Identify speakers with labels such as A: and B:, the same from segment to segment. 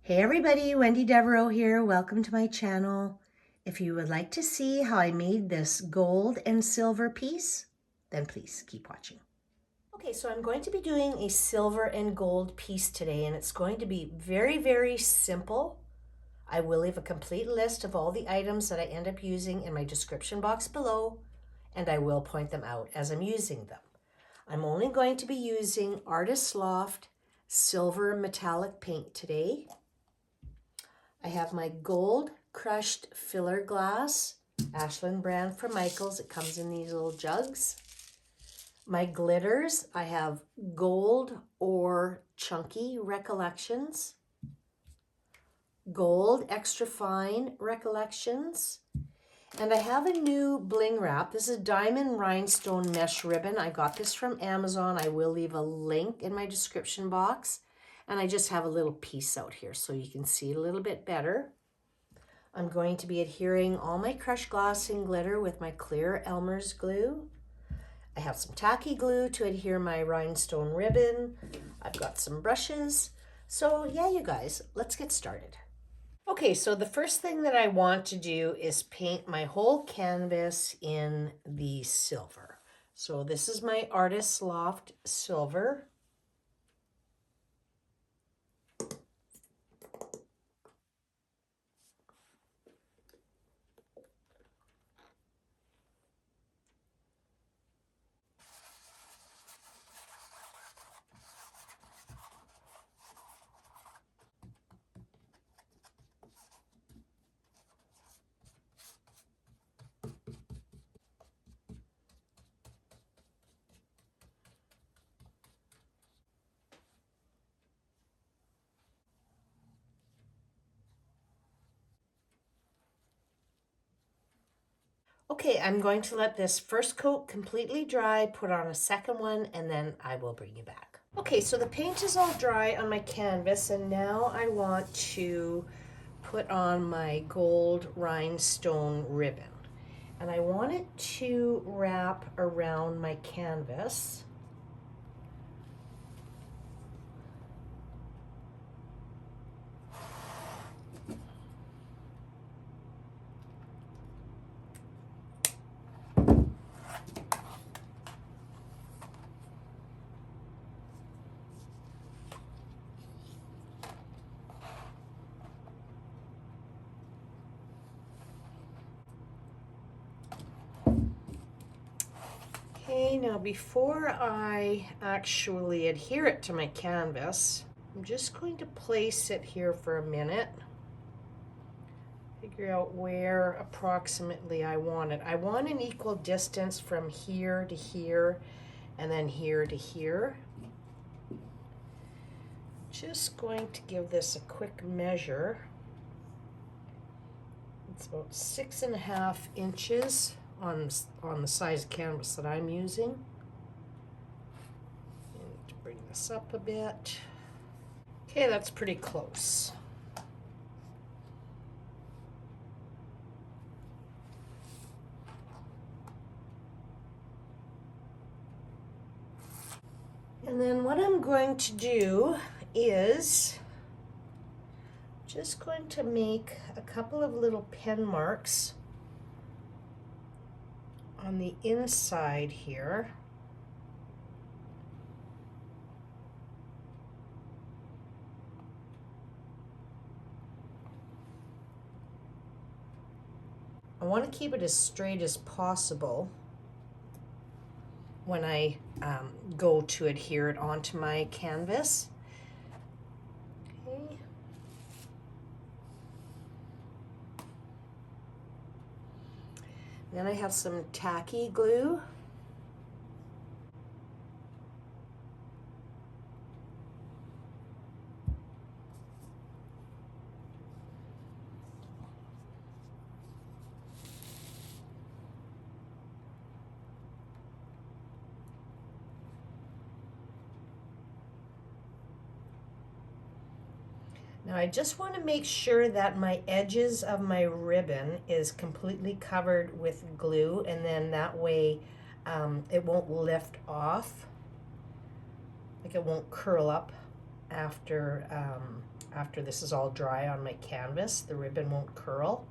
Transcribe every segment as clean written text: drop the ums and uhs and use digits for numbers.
A: Hey everybody, Wendy Devereaux here. Welcome to my channel. If you would like to see how I made this gold and silver piece, then please keep watching. Okay, so I'm going to be doing a silver and gold piece today, and it's going to be very, very simple. I will leave a complete list of all the items that I end up using in my description box below, and I will point them out as I'm using them. I'm only going to be using Artist Loft silver metallic paint today. I have my gold crushed filler glass, Ashland brand from Michaels. It comes in these little jugs. My glitters, I have gold or chunky Recollections, gold extra fine Recollections, and I have a new bling wrap. This is diamond rhinestone mesh ribbon. I got this from Amazon. I will leave a link in my description box. And I just have a little piece out here so you can see it a little bit better. I'm going to be adhering all my crushed glass and glitter with my clear Elmer's glue. I have some tacky glue to adhere my rhinestone ribbon. I've got some brushes. So yeah, you guys, let's get started. Okay, so the first thing that I want to do is paint my whole canvas in the silver. So this is my Artist Loft silver. Okay, I'm going to let this first coat completely dry, put on a second one, and then I will bring you back. Okay, so the paint is all dry on my canvas, and now I want to put on my gold rhinestone ribbon. And I want it to wrap around my canvas. Okay, now before I actually adhere it to my canvas, I'm just going to place it here for a minute. Figure out where approximately I want it. I want an equal distance from here to here and then here to here. Just going to give this a quick measure. It's about 6.5 inches on the size canvas that I'm using. I need to bring this up a bit. Okay, that's pretty close. And then what I'm going to do is just going to make a couple of little pen marks on the inside here. I want to keep it as straight as possible when I go to adhere it onto my canvas. Okay. Then I have some tacky glue. Now I just want to make sure that my edges of my ribbon is completely covered with glue, and then that way it won't lift off, like it won't curl up after after this is all dry on my canvas. The ribbon won't curl.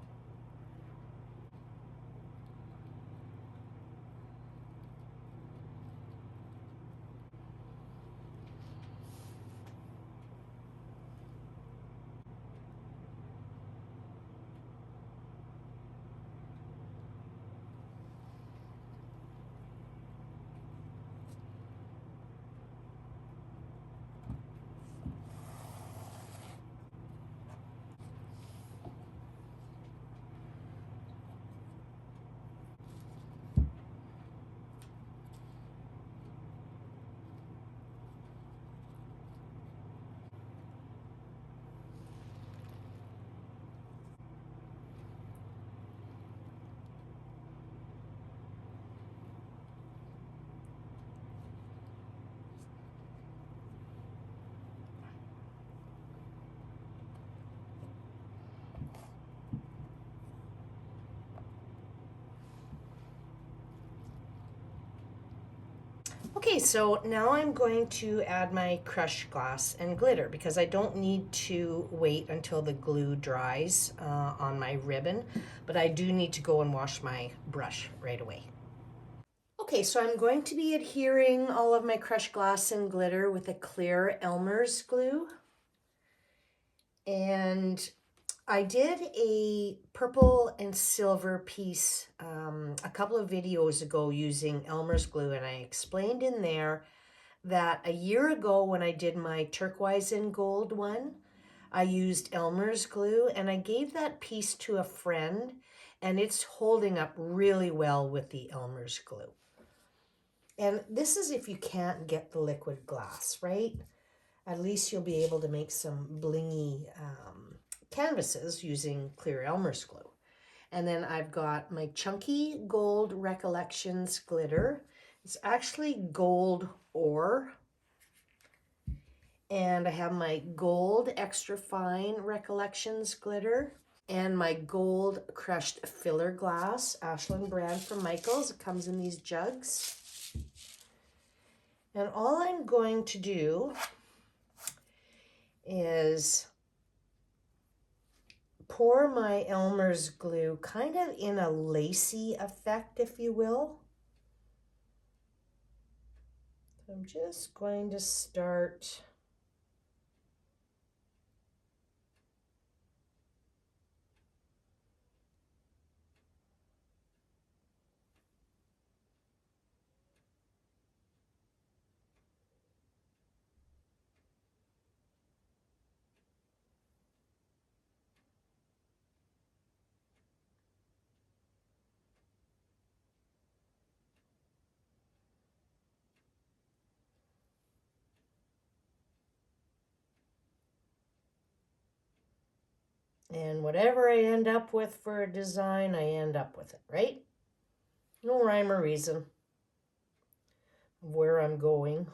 A: Okay, so now I'm going to add my crushed glass and glitter because I don't need to wait until the glue dries on my ribbon, but I do need to go and wash my brush right away. Okay, so I'm going to be adhering all of my crushed glass and glitter with a clear Elmer's glue. And I did a purple and silver piece a couple of videos ago using Elmer's glue, and I explained in there that a year ago when I did my turquoise and gold one, I used Elmer's glue, and I gave that piece to a friend, and it's holding up really well with the Elmer's glue. And this is if you can't get the liquid glass, right? At least you'll be able to make some blingy canvases using clear Elmer's glue. And then I've got my chunky gold Recollections glitter. It's actually gold ore. And I have my gold extra fine Recollections glitter and my gold crushed filler glass, Ashland brand from Michaels. It comes in these jugs. And all I'm going to do is pour my Elmer's glue kind of in a lacy effect, if you will. I'm just going to start and whatever I end up with for a design, I end up with it, right? No rhyme or reason of where I'm going.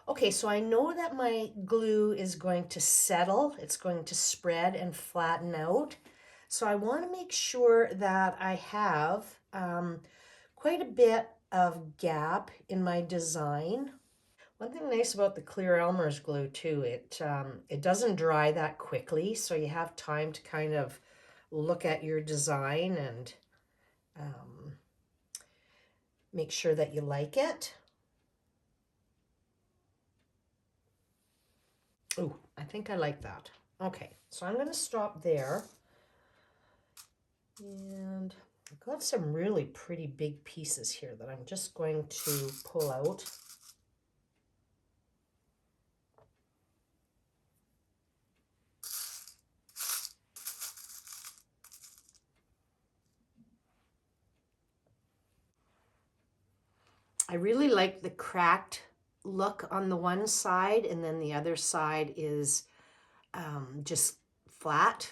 A: Okay, so I know that my glue is going to settle, it's going to spread and flatten out. So I want to make sure that I have quite a bit of gap in my design. One thing nice about the clear Elmer's glue too, it doesn't dry that quickly, so you have time to kind of look at your design and make sure that you like it. Oh, I think I like that. Okay, so I'm going to stop there. And I've got some really pretty big pieces here that I'm just going to pull out. I really like the cracked look on the one side, and then the other side is just flat.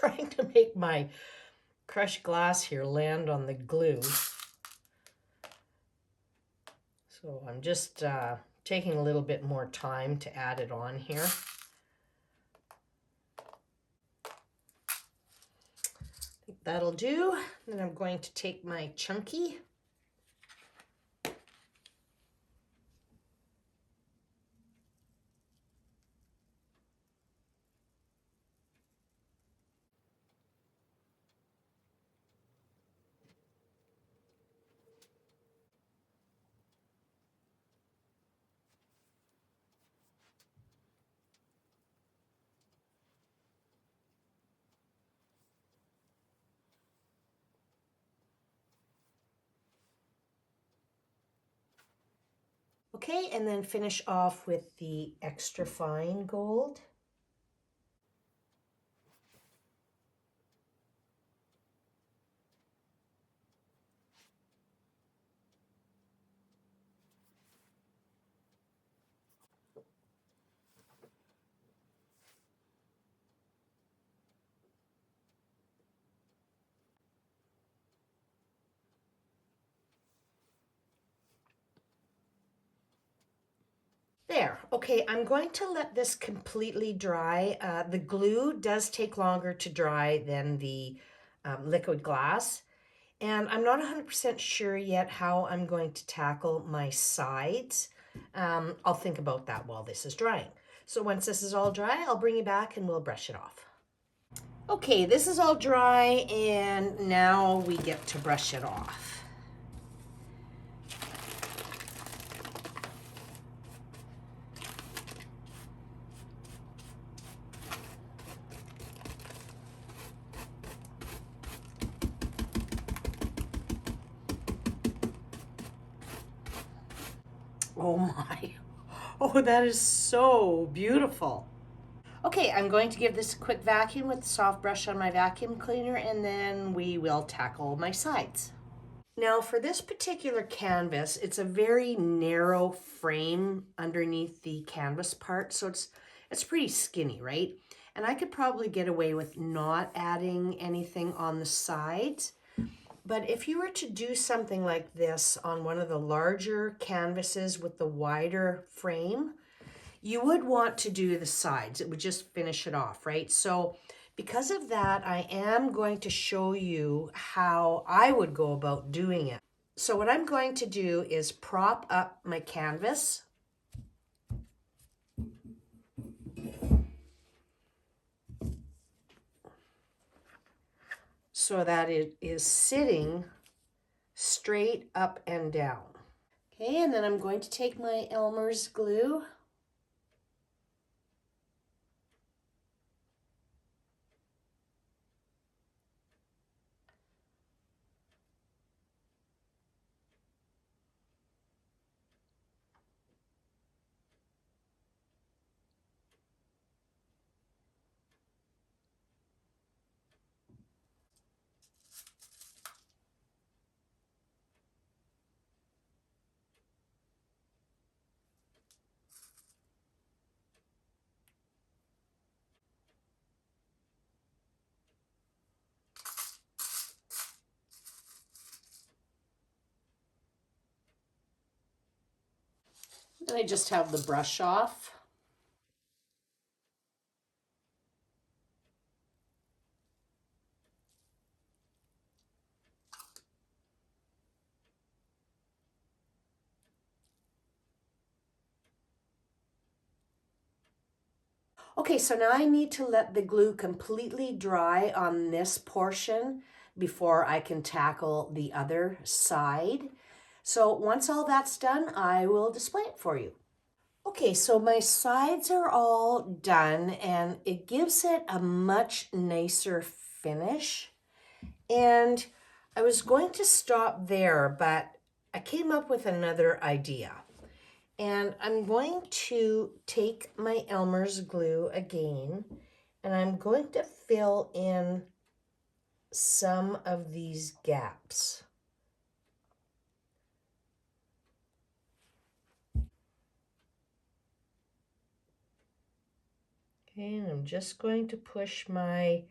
A: trying to make my crushed glass here land on the glue. So I'm just taking a little bit more time to add it on here. I think that'll do. Then I'm going to take my chunky. Okay, and then finish off with the extra fine gold. There. Okay, I'm going to let this completely dry. The glue does take longer to dry than the liquid glass. And I'm not 100% sure yet how I'm going to tackle my sides. I'll think about that while this is drying. So once this is all dry, I'll bring you back and we'll brush it off. Okay, this is all dry and now we get to brush it off. Oh my. Oh, that is so beautiful. Okay, I'm going to give this a quick vacuum with the soft brush on my vacuum cleaner and then we will tackle my sides. Now for this particular canvas, it's a very narrow frame underneath the canvas part, so it's pretty skinny, right? And I could probably get away with not adding anything on the sides. But if you were to do something like this on one of the larger canvases with the wider frame, you would want to do the sides. It would just finish it off, right? So because of that, I am going to show you how I would go about doing it. So what I'm going to do is prop up my canvas. So that it is sitting straight up and down. Okay, and then I'm going to take my Elmer's glue. And I just have the brush off. Okay, so now I need to let the glue completely dry on this portion before I can tackle the other side. So once all that's done, I will display it for you. Okay, so my sides are all done and it gives it a much nicer finish. And I was going to stop there, but I came up with another idea. And I'm going to take my Elmer's glue again, and I'm going to fill in some of these gaps. Okay, and I'm just going to push my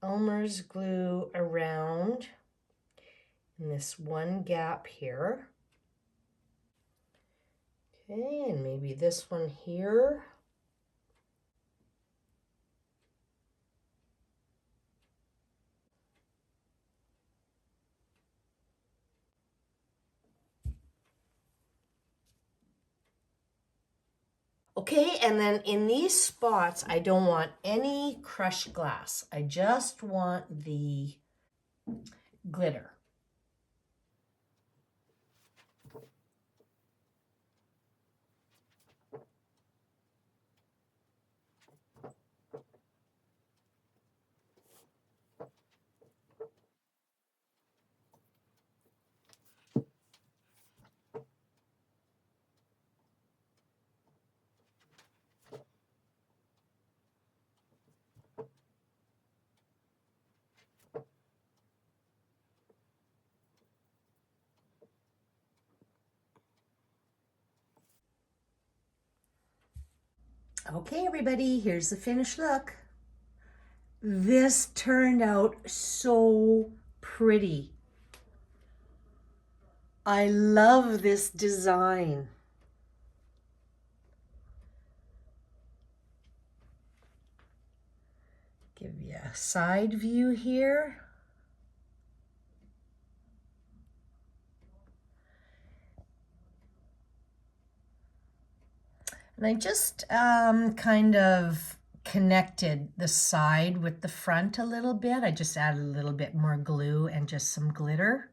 A: Elmer's glue around in this one gap here. Okay, and maybe this one here. Okay, and then in these spots, I don't want any crushed glass. I just want the glitter. Okay, everybody, here's the finished look. This turned out so pretty. I love this design. Give you a side view here. And I just kind of connected the side with the front a little bit. I just added a little bit more glue and just some glitter.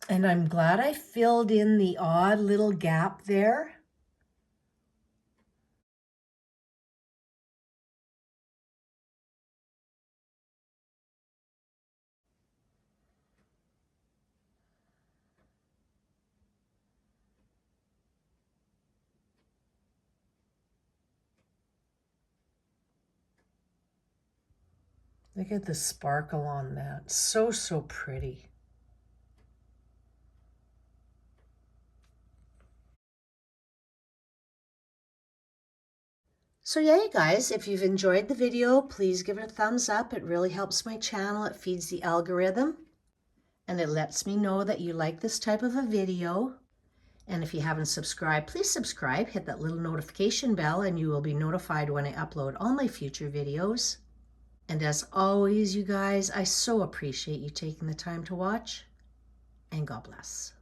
A: And I'm glad I filled in the odd little gap there. Look at the sparkle on that. So, so pretty. So yeah, you guys, if you've enjoyed the video, please give it a thumbs up. It really helps my channel. It feeds the algorithm and it lets me know that you like this type of a video. And if you haven't subscribed, please subscribe. Hit that little notification bell and you will be notified when I upload all my future videos. And as always, you guys, I so appreciate you taking the time to watch, and God bless.